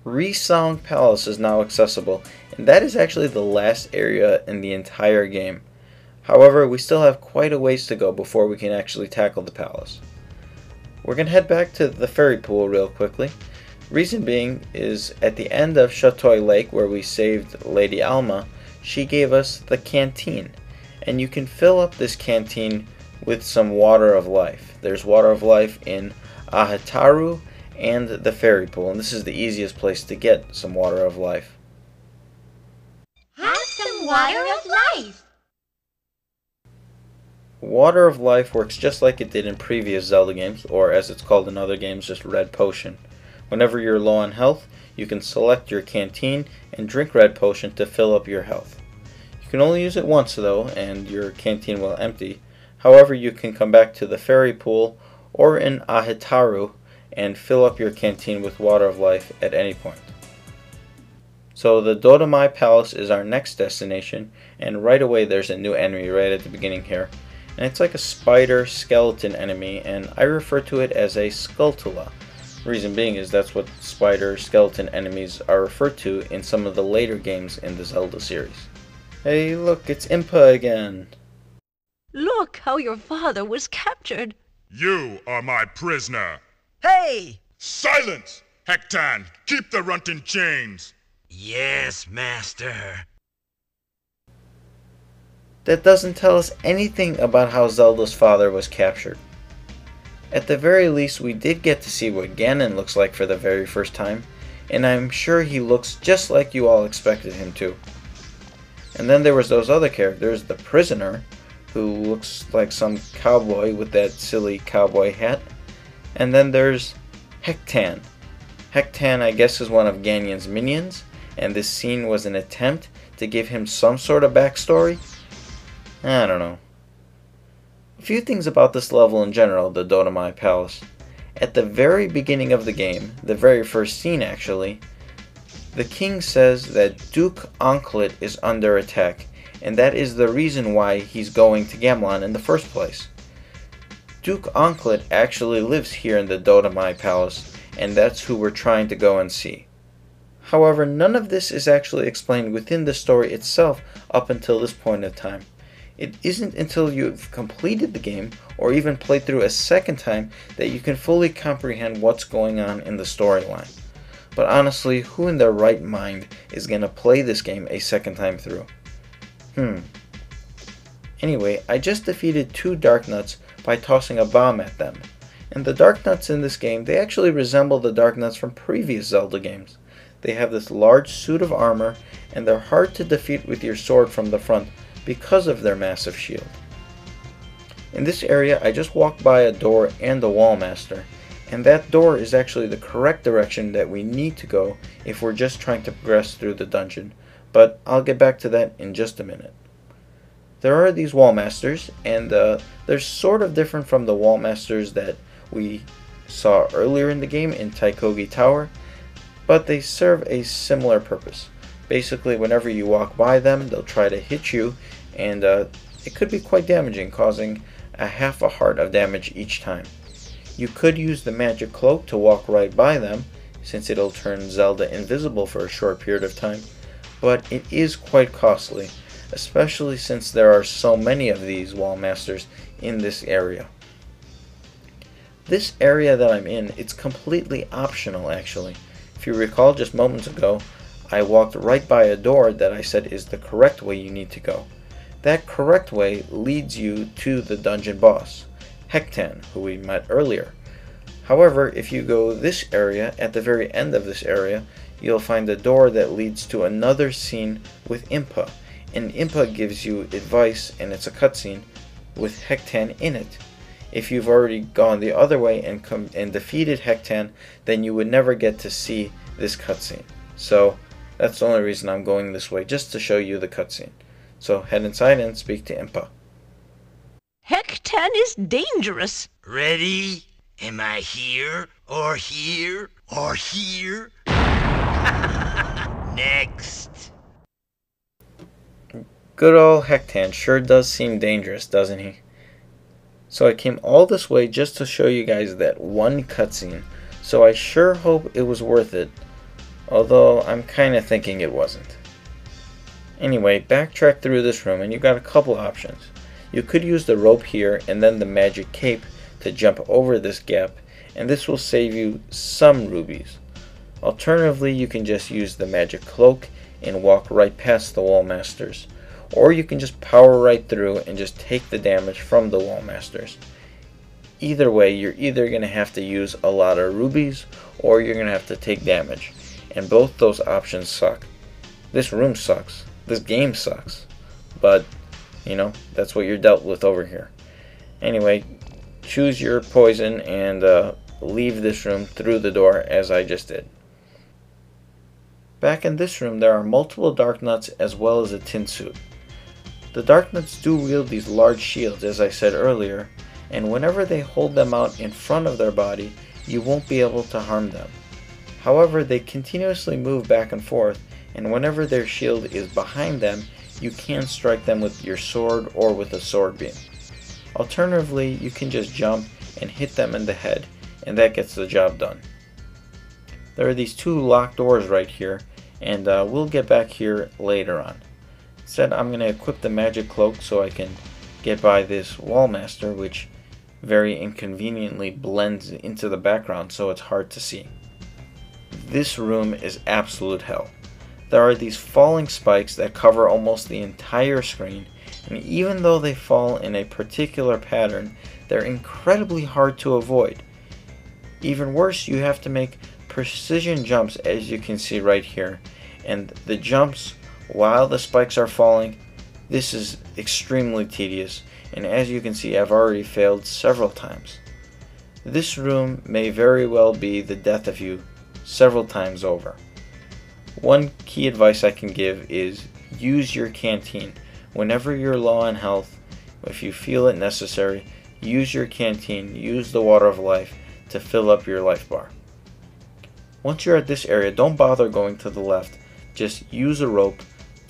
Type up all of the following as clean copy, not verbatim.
Resong Palace is now accessible, and that is actually the last area in the entire game. However, we still have quite a ways to go before we can actually tackle the palace. We're going to head back to the ferry pool real quickly. Reason being is at the end of Chateau Lake, where we saved Lady Alma, she gave us the canteen. And you can fill up this canteen with some water of life. There's water of life in Ahataru and the ferry pool, and this is the easiest place to get some water of life. Have some water of life! Water of life works just like it did in previous Zelda games, or as it's called in other games, just Red Potion. Whenever you're low on health, you can select your canteen and drink Red Potion to fill up your health. You can only use it once though, and your canteen will empty. However, you can come back to the ferry pool or in Ahataru and fill up your canteen with water of life at any point. So the Dodomai Palace is our next destination, and right away there's a new enemy right at the beginning here. And it's like a spider skeleton enemy, and I refer to it as a Skulltula. Reason being is that's what spider skeleton enemies are referred to in some of the later games in the Zelda series. Hey look, it's Impa again! Look how your father was captured! You are my prisoner! Hey! Silence! Hectan, keep the runt in chains! Yes, master. That doesn't tell us anything about how Zelda's father was captured. At the very least, we did get to see what Ganon looks like for the very first time, and I'm sure he looks just like you all expected him to. And then there was those other characters, the prisoner, who looks like some cowboy with that silly cowboy hat. And then there's Hectan. Hectan, I guess, is one of Ganon's minions, and this scene was an attempt to give him some sort of backstory. I don't know. A few things about this level in general, the Dodomai Palace. At the very beginning of the game, the very first scene actually, the king says that Duke Onkled is under attack, and that is the reason why he's going to Gamelon in the first place. Duke Onkled actually lives here in the Dodomai Palace, and that's who we're trying to go and see. However, none of this is actually explained within the story itself up until this point of time. It isn't until you've completed the game, or even played through a second time, that you can fully comprehend what's going on in the storyline. But honestly, who in their right mind is going to play this game a second time through? Anyway, I just defeated 2 Dark Nuts by tossing a bomb at them. And the Dark Nuts in this game, they actually resemble the Dark Nuts from previous Zelda games. They have this large suit of armor, and they're hard to defeat with your sword from the front because of their massive shield. In this area, I just walked by a door and a wall master, and that door is actually the correct direction that we need to go if we're just trying to progress through the dungeon, but I'll get back to that in just a minute. There are these wall masters, and they're sort of different from the wall masters that we saw earlier in the game in Taikogi Tower, but they serve a similar purpose. Basically, whenever you walk by them, they'll try to hit you, and it could be quite damaging, causing a half a heart of damage each time. You could use the magic cloak to walk right by them, since it'll turn Zelda invisible for a short period of time, but it is quite costly, especially since there are so many of these wall masters in this area. This area that I'm in, it's completely optional actually. If you recall just moments ago, I walked right by a door that I said is the correct way you need to go. That correct way leads you to the dungeon boss, Hectan, who we met earlier. However, if you go this area, at the very end of this area, you'll find a door that leads to another scene with Impa, and Impa gives you advice, and it's a cutscene with Hectan in it. If you've already gone the other way and defeated Hectan, then you would never get to see this cutscene. So that's the only reason I'm going this way, just to show you the cutscene. So head inside and speak to Impa. Hectan is dangerous. Ready? Am I here? Or here? Or here? Next. Good old Hectan sure does seem dangerous, doesn't he? So I came all this way just to show you guys that one cutscene, so I sure hope it was worth it. although I'm kinda thinking it wasn't. Anyway, backtrack through this room and you got a couple options. You could use the rope here and then the magic cape to jump over this gap, and this will save you some rubies. Alternatively, you can just use the magic cloak and walk right past the wall masters, or you can just power right through and just take the damage from the wall masters. Either way, you're either going to have to use a lot of rubies or you're going to have to take damage, and both those options suck. This room sucks. This game sucks. But, you know, that's what you're dealt with over here. Anyway, choose your poison and leave this room through the door as I just did. Back in this room, there are multiple Dark Nuts as well as a tin suit. The Dark Nuts do wield these large shields, as I said earlier, and whenever they hold them out in front of their body, you won't be able to harm them. However, they continuously move back and forth, and whenever their shield is behind them, you can strike them with your sword or with a sword beam. Alternatively, you can just jump and hit them in the head, and that gets the job done. There are these two locked doors right here, and we'll get back here later on. Instead, I'm going to equip the magic cloak so I can get by this wall master, which very inconveniently blends into the background so it's hard to see. This room is absolute hell. There are these falling spikes that cover almost the entire screen, and even though they fall in a particular pattern, they're incredibly hard to avoid. Even worse, you have to make precision jumps, as you can see right here, and the jumps while the spikes are falling, this is extremely tedious, and as you can see, I've already failed several times. This room may very well be the death of you several times over. One key advice I can give is use your canteen. Whenever you're low on health, if you feel it necessary, use your canteen, use the water of life to fill up your life bar. Once you're at this area, don't bother going to the left. Just use a rope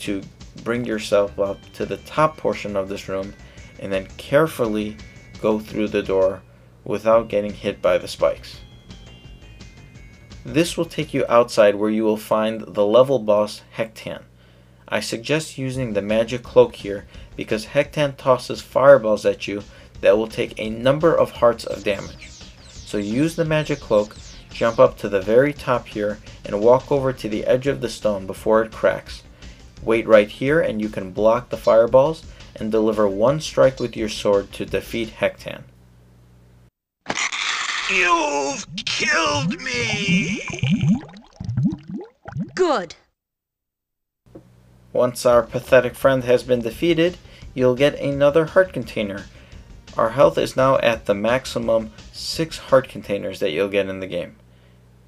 to bring yourself up to the top portion of this room and then carefully go through the door without getting hit by the spikes. This will take you outside where you will find the level boss Hectan. I suggest using the magic cloak here because Hectan tosses fireballs at you that will take a number of hearts of damage. So use the magic cloak, jump up to the very top here, and walk over to the edge of the stone before it cracks. Wait right here and you can block the fireballs and deliver one strike with your sword to defeat Hectan. You've killed me! Good. Once our pathetic friend has been defeated, you'll get another heart container. Our health is now at the maximum 6 heart containers that you'll get in the game.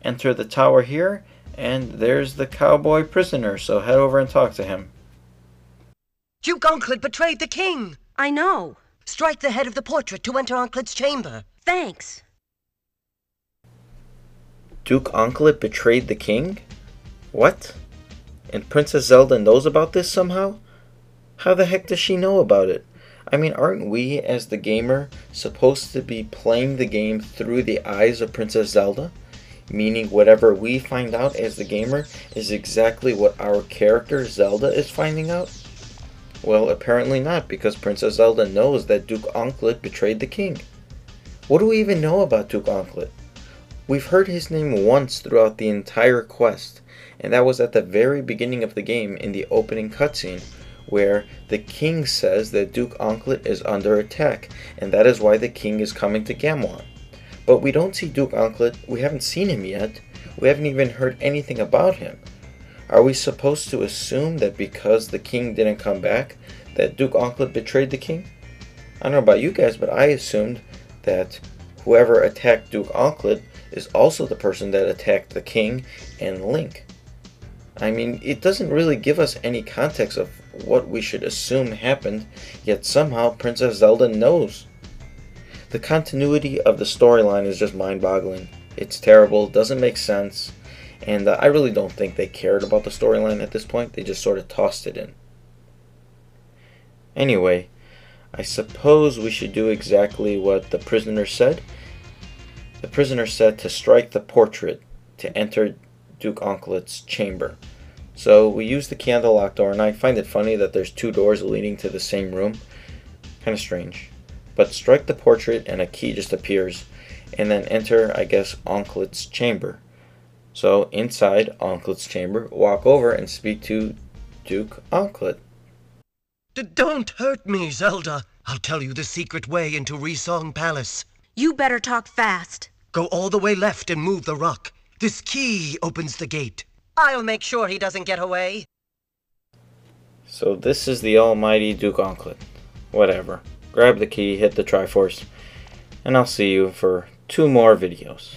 Enter the tower here, and there's the cowboy prisoner, so head over and talk to him. Duke Onkled betrayed the king! I know. Strike the head of the portrait to enter Onkled's chamber. Thanks. Duke Onkled betrayed the king? What? And Princess Zelda knows about this somehow? How the heck does she know about it? I mean, aren't we, as the gamer, supposed to be playing the game through the eyes of Princess Zelda? Meaning whatever we find out as the gamer is exactly what our character Zelda is finding out? Well, apparently not, because Princess Zelda knows that Duke Onkled betrayed the king. What do we even know about Duke Onkled? We've heard his name once throughout the entire quest, and that was at the very beginning of the game in the opening cutscene, where the king says that Duke Onkled is under attack, and that is why the king is coming to Gamelon. But we don't see Duke Onkled, we haven't seen him yet, we haven't even heard anything about him. Are we supposed to assume that because the king didn't come back, that Duke Onkled betrayed the king? I don't know about you guys, but I assumed that whoever attacked Duke Onkled is also the person that attacked the king and Link. I mean, it doesn't really give us any context of what we should assume happened, yet somehow Princess Zelda knows. The continuity of the storyline is just mind-boggling. It's terrible, doesn't make sense, and I really don't think they cared about the storyline at this point. They just sort of tossed it in. Anyway, I suppose we should do exactly what the prisoner said. The prisoner said to strike the portrait to enter Duke Onkled's chamber. So we use the key on the locked door, and I find it funny that there's two doors leading to the same room. Kind of strange. But strike the portrait and a key just appears, and then enter, I guess, Onkled's chamber. So inside Onkled's chamber, walk over and speak to Duke Onkled. Don't hurt me, Zelda. I'll tell you the secret way into Resong Palace. You better talk fast. Go all the way left and move the rock. This key opens the gate. I'll make sure he doesn't get away. So this is the almighty Duke Onkled. Whatever. Grab the key, hit the Triforce, and I'll see you for 2 more videos.